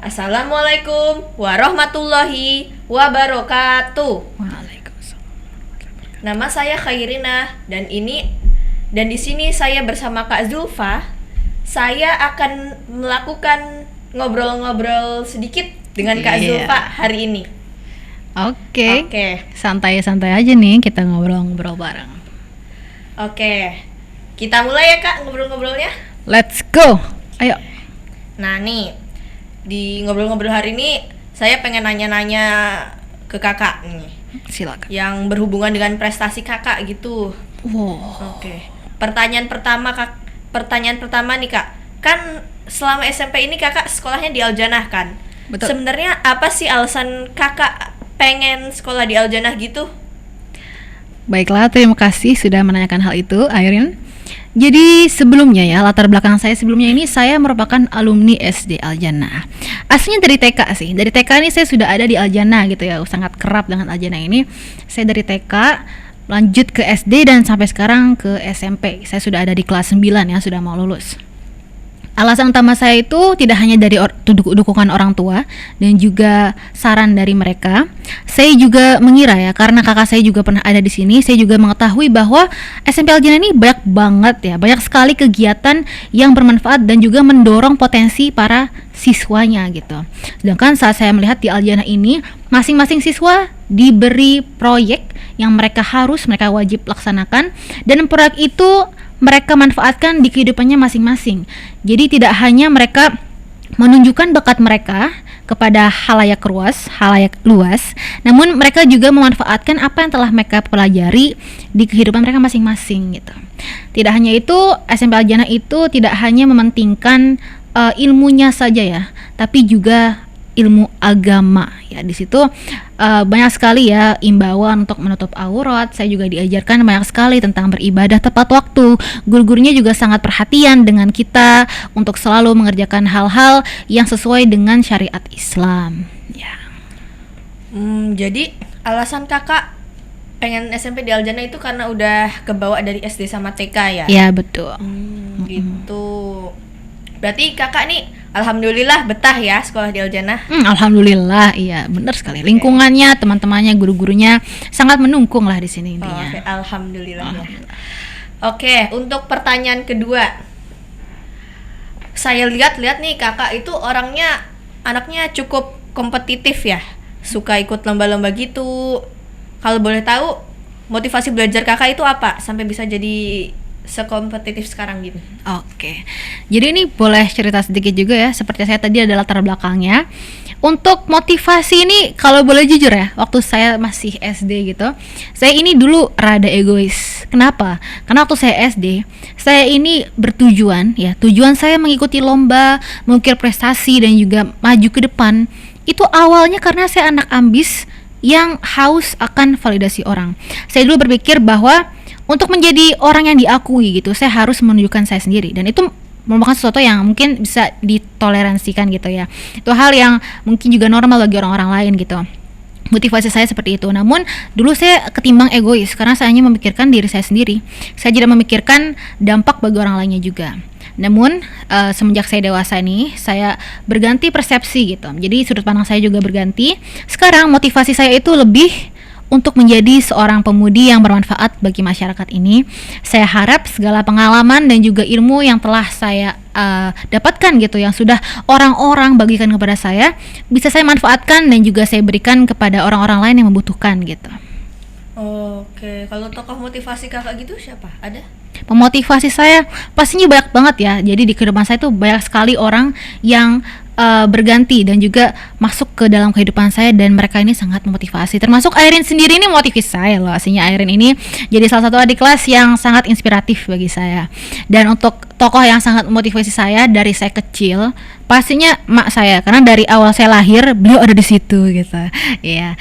Assalamualaikum warahmatullahi wabarakatuh. Waalaikumsalam. Nama saya Khairina dan di sini saya bersama Kak Zulfa. Saya akan melakukan ngobrol-ngobrol sedikit dengan Kak Zulfa hari ini. Oke. Santai-santai aja nih kita ngobrol-ngobrol bareng. Oke. Kita mulai ya Kak ngobrol-ngobrolnya. Let's go. Ayo. Nah nih, di ngobrol-ngobrol hari ini saya pengen nanya-nanya ke Kakak nih. Silakan. Yang berhubungan dengan prestasi Kakak gitu. Wow. Oke. Pertanyaan pertama nih Kak. Kan selama SMP ini Kakak sekolahnya di Al-Jannah kan? Betul. Sebenarnya apa sih alasan Kakak pengen sekolah di Al-Jannah gitu? Baiklah, terima kasih sudah menanyakan hal itu, Airin. Jadi sebelumnya ya, latar belakang saya sebelumnya ini saya merupakan alumni SD Al-Jannah. Aslinya dari TK sih. Dari TK ini saya sudah ada di Al-Jannah gitu ya, sangat kerap dengan Al-Jannah ini. Saya dari TK lanjut ke SD dan sampai sekarang ke SMP. Saya sudah ada di kelas 9 ya, sudah mau lulus. Alasan utama saya itu tidak hanya dari dukungan orang tua dan juga saran dari mereka. Saya juga mengira ya, karena kakak saya juga pernah ada di sini, saya juga mengetahui bahwa SMP Al-Jannah ini banyak banget ya, banyak sekali kegiatan yang bermanfaat dan juga mendorong potensi para siswanya gitu. Sedangkan saat saya melihat di Al-Jannah ini, masing-masing siswa diberi proyek yang mereka wajib laksanakan, dan proyek itu mereka manfaatkan di kehidupannya masing-masing. Jadi tidak hanya mereka menunjukkan bakat mereka kepada halayak luas, namun mereka juga memanfaatkan apa yang telah mereka pelajari di kehidupan mereka masing-masing gitu. Tidak hanya itu, SMP Al-Jannah itu tidak hanya mementingkan ilmunya saja ya, tapi juga ilmu agama ya. Di situ banyak sekali ya imbauan untuk menutup aurat. Saya juga diajarkan banyak sekali tentang beribadah tepat waktu. Guru-gurunya juga sangat perhatian dengan kita untuk selalu mengerjakan hal-hal yang sesuai dengan syariat Islam ya. Jadi alasan Kakak pengen SMP di Al-Jannah itu karena udah kebawa dari SD sama TK ya? Ya betul. Gitu. Berarti Kakak nih alhamdulillah betah ya sekolah di Al-Jannah? Alhamdulillah, iya benar sekali. Lingkungannya, teman-temannya, guru-gurunya sangat mendukung lah di sini intinya. Alhamdulillah. Oke, untuk pertanyaan kedua, saya lihat nih Kakak itu anaknya cukup kompetitif ya, suka ikut lomba-lomba gitu. Kalau boleh tahu motivasi belajar Kakak itu apa sampai bisa jadi sekompetitif sekarang gitu? Oke. Jadi ini boleh cerita sedikit juga ya. Seperti saya tadi ada latar belakangnya. Untuk motivasi ini kalau boleh jujur ya, waktu saya masih SD gitu, saya ini dulu rada egois. Kenapa? Karena waktu saya SD, saya ini bertujuan ya, tujuan saya mengikuti lomba, mengukir prestasi dan juga maju ke depan. Itu awalnya karena saya anak ambis yang haus akan validasi orang. Saya dulu berpikir bahwa untuk menjadi orang yang diakui gitu, saya harus menunjukkan saya sendiri, dan itu merupakan sesuatu yang mungkin bisa ditoleransikan gitu ya. Itu hal yang mungkin juga normal bagi orang-orang lain gitu. Motivasi saya seperti itu. Namun dulu saya ketimbang egois karena saya hanya memikirkan diri saya sendiri. Saya tidak memikirkan dampak bagi orang lainnya juga. Namun semenjak saya dewasa nih, saya berganti persepsi gitu. Jadi sudut pandang saya juga berganti. Sekarang motivasi saya itu lebih untuk menjadi seorang pemudi yang bermanfaat bagi masyarakat ini. Saya harap segala pengalaman dan juga ilmu yang telah saya dapatkan gitu, yang sudah orang-orang bagikan kepada saya, bisa saya manfaatkan dan juga saya berikan kepada orang-orang lain yang membutuhkan gitu. Oke, kalau tokoh motivasi Kakak gitu siapa? Ada? Memotivasi saya pastinya banyak banget ya. Jadi di kehidupan saya tuh banyak sekali orang yang berganti dan juga masuk ke dalam kehidupan saya, dan mereka ini sangat memotivasi. Termasuk Airin sendiri ini motivasi saya loh. Aslinya Airin ini jadi salah satu adik kelas yang sangat inspiratif bagi saya. Dan untuk tokoh yang sangat memotivasi saya dari saya kecil, pastinya mak saya, karena dari awal saya lahir beliau ada di situ gitu. Iya.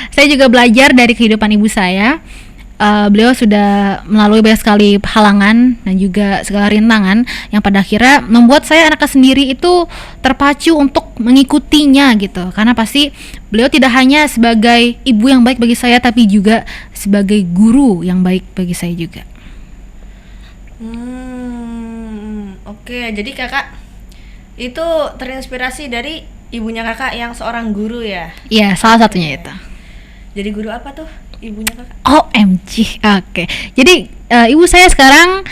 Saya juga belajar dari kehidupan ibu saya. Beliau sudah melalui banyak sekali halangan dan juga segala rintangan yang pada akhirnya membuat saya anaknya sendiri itu terpacu untuk mengikutinya gitu. Karena pasti beliau tidak hanya sebagai ibu yang baik bagi saya, tapi juga sebagai guru yang baik bagi saya juga. Oke, jadi Kakak itu terinspirasi dari ibunya kakak yang seorang guru ya. Iya, salah satunya itu. Jadi guru apa tuh ibunya kakak? OMG. Oke. Jadi ibu saya sekarang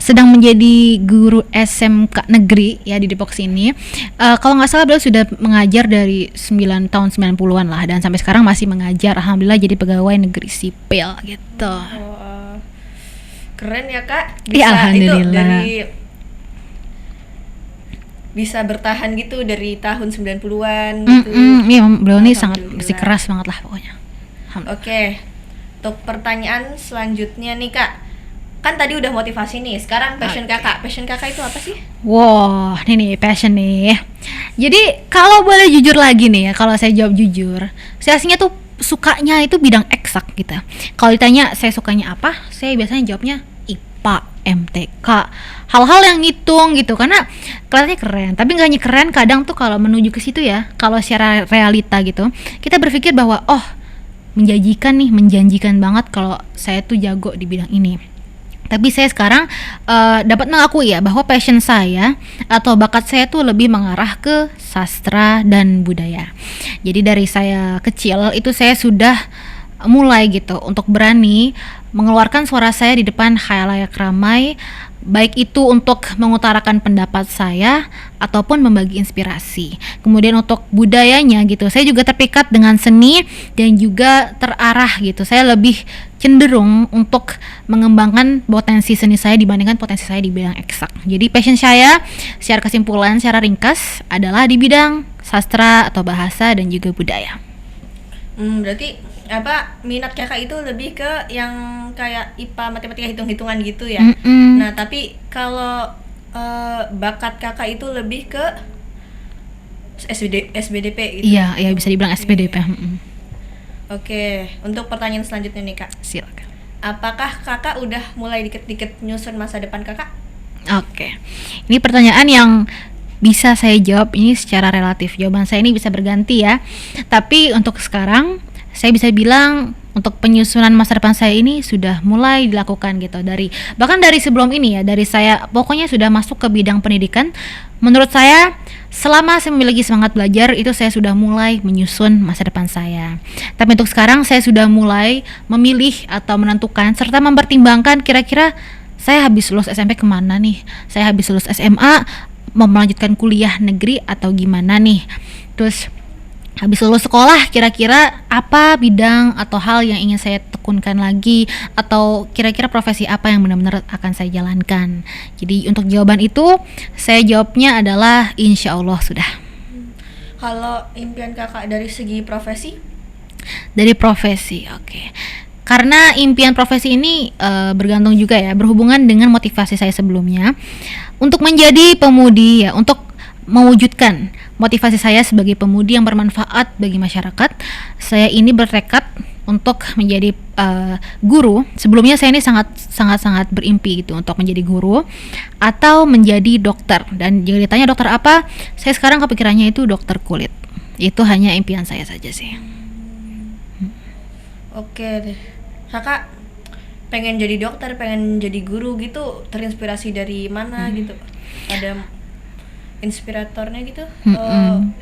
sedang menjadi guru SMK negeri ya di Depok sini. Kalau nggak salah beliau sudah mengajar dari 9 tahun 90-an lah, dan sampai sekarang masih mengajar. Alhamdulillah jadi pegawai negeri sipil gitu. Oh, keren ya kak. Iya, alhamdulillah. Bisa bertahan gitu dari tahun 90-an gitu. Iya, beliau ini sangat Alhamdulillah. masih keras banget lah pokoknya. Oke. Untuk pertanyaan selanjutnya nih kak, kan tadi udah motivasi nih, sekarang passion kakak. Passion kakak itu apa sih? Wow, ini nih passion nih. Jadi kalau boleh jujur lagi nih ya, kalau saya jawab jujur, saya aslinya tuh sukanya itu bidang eksak gitu. Kalau ditanya saya sukanya apa, saya biasanya jawabnya IPA, MTK, hal-hal yang ngitung gitu, karena kelihatannya keren. Tapi nggak hanya keren, kadang tuh kalau menuju ke situ ya, kalau secara realita gitu, kita berpikir bahwa menjanjikan banget kalau saya tuh jago di bidang ini. Tapi saya sekarang dapat mengakui ya bahwa passion saya atau bakat saya tuh lebih mengarah ke sastra dan budaya. Jadi dari saya kecil itu saya sudah mulai gitu untuk berani mengeluarkan suara saya di depan khalayak ramai, baik itu untuk mengutarakan pendapat saya ataupun membagi inspirasi. Kemudian untuk budayanya gitu, saya juga terpikat dengan seni dan juga terarah gitu. Saya lebih cenderung untuk mengembangkan potensi seni saya dibandingkan potensi saya di bidang eksak. Jadi passion saya secara kesimpulan, secara ringkas adalah di bidang sastra atau bahasa dan juga budaya. Berarti minat kakak itu lebih ke yang kayak IPA, matematika, hitung-hitungan gitu ya. Nah tapi kalau bakat kakak itu lebih ke SBDP gitu. Iya, bisa dibilang SBDP. Oke, untuk pertanyaan selanjutnya nih kak, Silakan. apakah kakak udah mulai dikit-dikit nyusun masa depan kakak? Oke. Ini pertanyaan yang bisa saya jawab ini secara relatif. Jawaban saya ini bisa berganti ya. Tapi untuk sekarang saya bisa bilang untuk penyusunan masa depan saya ini sudah mulai dilakukan gitu, bahkan dari sebelum ini ya, dari saya pokoknya sudah masuk ke bidang pendidikan. Menurut saya selama saya memiliki semangat belajar itu saya sudah mulai menyusun masa depan saya. Tapi untuk sekarang saya sudah mulai memilih atau menentukan serta mempertimbangkan kira-kira saya habis lulus SMP kemana nih, saya habis lulus SMA mau melanjutkan kuliah negeri atau gimana nih, terus habis lulus sekolah kira-kira apa bidang atau hal yang ingin saya tekunkan lagi, atau kira-kira profesi apa yang benar-benar akan saya jalankan. Jadi untuk jawaban itu saya jawabnya adalah insya Allah sudah. Kalau impian kakak dari segi profesi? Dari profesi, oke. Karena impian profesi ini bergantung juga ya, berhubungan dengan motivasi saya sebelumnya untuk menjadi pemudi ya, untuk mewujudkan motivasi saya sebagai pemudi yang bermanfaat bagi masyarakat. Saya ini bertekad untuk menjadi guru. Sebelumnya saya ini sangat berimpi gitu untuk menjadi guru atau menjadi dokter. Dan jika ditanya dokter apa, saya sekarang kepikirannya itu dokter kulit. Itu hanya impian saya saja sih. Oke deh. Kakak pengen jadi dokter, pengen jadi guru gitu, terinspirasi dari mana gitu? Ada inspiratornya gitu?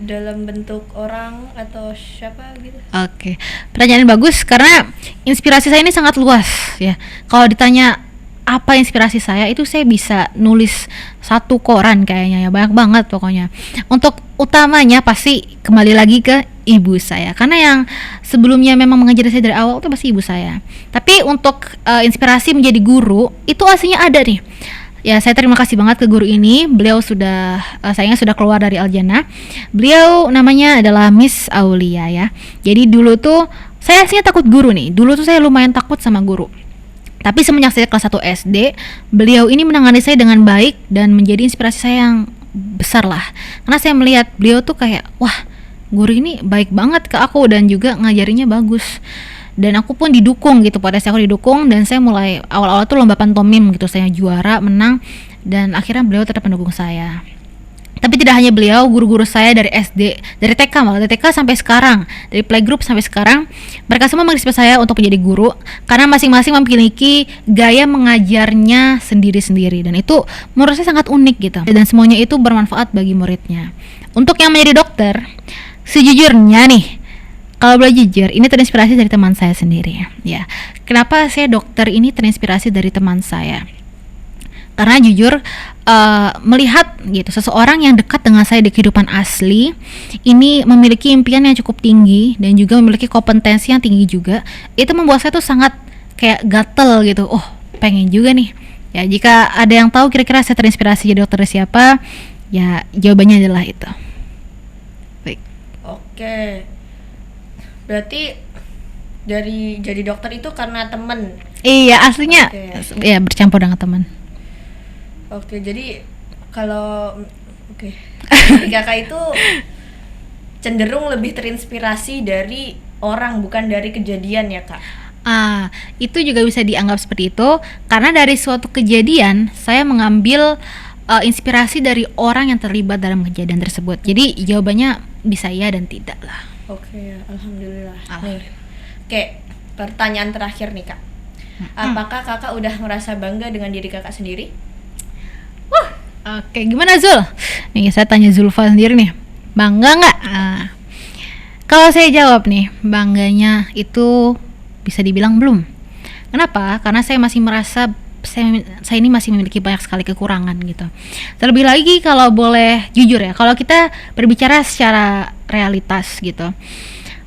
Dalam bentuk orang atau siapa gitu? Oke. Pertanyaan bagus karena inspirasi saya ini sangat luas ya. Kalau ditanya apa inspirasi saya, itu saya bisa nulis satu koran kayaknya ya, banyak banget pokoknya. Untuk utamanya pasti kembali lagi ke ibu saya, karena yang sebelumnya memang mengajari saya dari awal itu pasti ibu saya. Tapi untuk inspirasi menjadi guru itu aslinya ada nih. Ya, saya terima kasih banget ke guru ini. Beliau sudah sayangnya sudah keluar dari Al-Jannah. Beliau namanya adalah Miss Aulia ya. Jadi dulu tuh saya aslinya takut guru nih. Dulu tuh saya lumayan takut sama guru. Tapi semenjak saya kelas 1 SD, beliau ini menangani saya dengan baik dan menjadi inspirasi saya yang besar lah. Karena saya melihat beliau tuh kayak, wah, guru ini baik banget ke aku dan juga ngajarinya bagus. Dan aku pun didukung gitu, pada saya aku didukung, dan saya mulai awal-awal tuh lomba pantomim gitu, saya juara, menang, dan akhirnya beliau tetap mendukung saya. Tapi tidak hanya beliau, guru-guru saya dari SD, dari TK malah, dari TK sampai sekarang, dari playgroup sampai sekarang, mereka semua menginspirasi saya untuk menjadi guru karena masing-masing memiliki gaya mengajarnya sendiri-sendiri, dan itu menurut saya sangat unik gitu. Dan semuanya itu bermanfaat bagi muridnya. Untuk yang menjadi dokter, sejujurnya nih, kalau boleh jujur, ini terinspirasi dari teman saya sendiri ya. Kenapa saya dokter ini terinspirasi dari teman saya? Karena jujur melihat gitu seseorang yang dekat dengan saya di kehidupan asli ini memiliki impian yang cukup tinggi dan juga memiliki kompetensi yang tinggi juga, itu membuat saya tuh sangat kayak gatel gitu. Oh, pengen juga nih. Ya, jika ada yang tahu kira-kira saya terinspirasi jadi dokter siapa, ya jawabannya adalah itu. Baik. Oke. Berarti dari jadi dokter itu karena temen. Iya, aslinya ya bercampur dengan teman. Oke, jadi kalau jadi kakak itu cenderung lebih terinspirasi dari orang, bukan dari kejadian ya kak? Itu juga bisa dianggap seperti itu karena dari suatu kejadian saya mengambil inspirasi dari orang yang terlibat dalam kejadian tersebut. Jadi jawabannya bisa ya dan tidak lah. Oke, alhamdulillah. Nih, oke, pertanyaan terakhir nih kak. Apakah kakak udah merasa bangga dengan diri kakak sendiri? Oke, gimana Zul? Nih saya tanya Zulfa sendiri nih, bangga nggak? Kalau saya jawab nih, bangganya itu bisa dibilang belum. Kenapa? Karena saya masih merasa saya ini masih memiliki banyak sekali kekurangan gitu. Terlebih lagi kalau boleh jujur ya, kalau kita berbicara secara realitas gitu,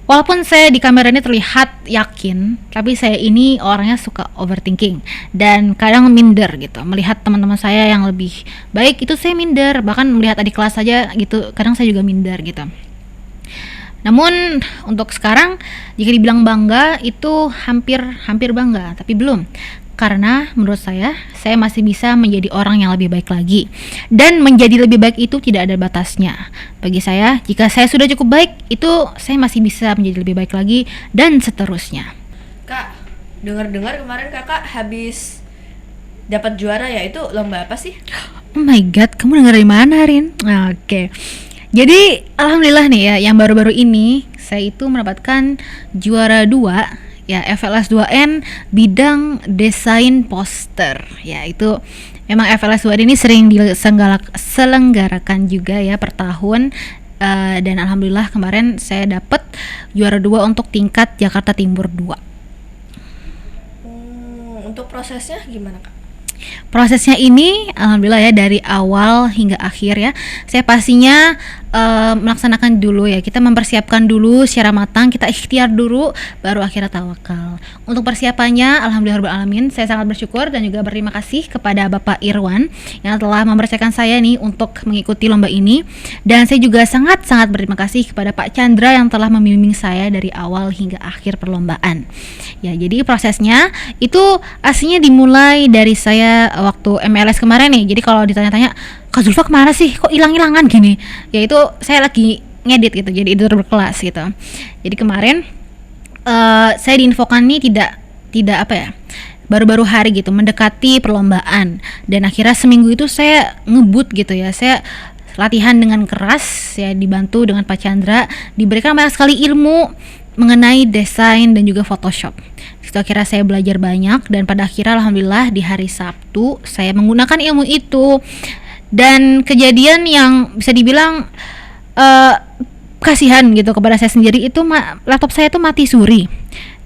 walaupun saya di kamera ini terlihat yakin, tapi saya ini orangnya suka overthinking dan kadang minder gitu. Melihat teman-teman saya yang lebih baik itu saya minder, bahkan melihat adik kelas saja gitu, kadang saya juga minder gitu. Namun untuk sekarang jika dibilang bangga itu hampir bangga, tapi belum. Karena menurut saya masih bisa menjadi orang yang lebih baik lagi. Dan menjadi lebih baik itu tidak ada batasnya. Bagi saya, jika saya sudah cukup baik, itu saya masih bisa menjadi lebih baik lagi dan seterusnya. Kak, dengar-dengar kemarin kakak habis dapat juara ya, itu lomba apa sih? Oh my god, kamu dengar dari mana, Rin? Oke. Jadi, alhamdulillah nih ya, yang baru-baru ini saya itu mendapatkan juara 2 ya, FLS 2N bidang desain poster. Ya, itu memang FLS 2N ini sering diselenggarakan juga ya per tahun. Dan alhamdulillah kemarin saya dapat juara 2 untuk tingkat Jakarta Timur 2. Untuk prosesnya gimana kak? Prosesnya ini alhamdulillah ya, dari awal hingga akhir ya, saya pastinya melaksanakan dulu ya, kita mempersiapkan dulu secara matang, kita ikhtiar dulu baru akhirnya tawakal. Untuk persiapannya alhamdulillahirobbilalamin, saya sangat bersyukur dan juga berterima kasih kepada Bapak Irwan yang telah mempercayakan saya nih untuk mengikuti lomba ini, dan saya juga sangat berterima kasih kepada Pak Chandra yang telah membimbing saya dari awal hingga akhir perlombaan. Ya, jadi prosesnya itu aslinya dimulai dari saya waktu MLS kemarin nih. Jadi kalau ditanya-tanya, Kak Zulfa kemana sih? Kok hilang-hilangan gini? Ya itu saya lagi ngedit gitu, jadi editor berkelas gitu. Jadi kemarin saya diinfokan nih tidak apa ya, baru-baru hari gitu mendekati perlombaan, dan akhirnya seminggu itu saya ngebut gitu ya, saya latihan dengan keras ya, dibantu dengan Pak Chandra, diberikan banyak sekali ilmu mengenai desain dan juga Photoshop. Itu akhirnya saya belajar banyak, dan pada akhirnya alhamdulillah di hari Sabtu saya menggunakan ilmu itu. Dan kejadian yang bisa dibilang kasihan gitu kepada saya sendiri itu, laptop saya tuh mati suri.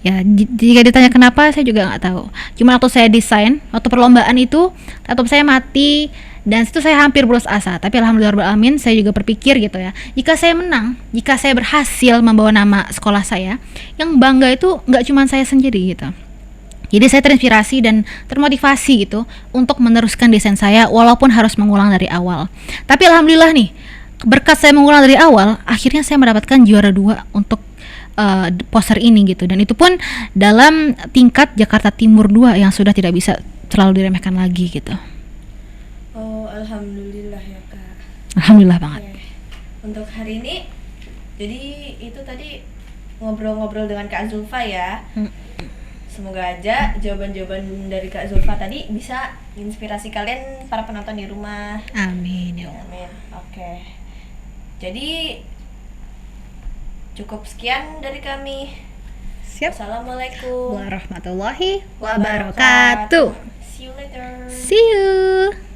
Ya, jika ditanya kenapa saya juga nggak tahu. Cuma waktu saya desain, waktu perlombaan itu laptop saya mati, dan situ saya hampir putus asa. Tapi alhamdulillahirobbilalamin, saya juga berpikir gitu ya, jika saya menang, jika saya berhasil membawa nama sekolah saya, yang bangga itu nggak cuma saya sendiri gitu. Jadi saya terinspirasi dan termotivasi gitu untuk meneruskan desain saya walaupun harus mengulang dari awal. Tapi alhamdulillah nih, berkat saya mengulang dari awal, akhirnya saya mendapatkan juara 2 untuk poster ini gitu, dan itu pun dalam tingkat Jakarta Timur 2 yang sudah tidak bisa terlalu diremehkan lagi gitu. Oh, alhamdulillah ya kak. Alhamdulillah banget. Untuk hari ini, jadi itu tadi ngobrol-ngobrol dengan Kak Zulfa ya. Semoga aja jawaban-jawaban dari Kak Zulfa tadi bisa inspirasi kalian para penonton di rumah. Amin ya Allah. Amin. Oke. Jadi cukup sekian dari kami. Siap. Assalamualaikum Warahmatullahi wabarakatuh. See you later. See you.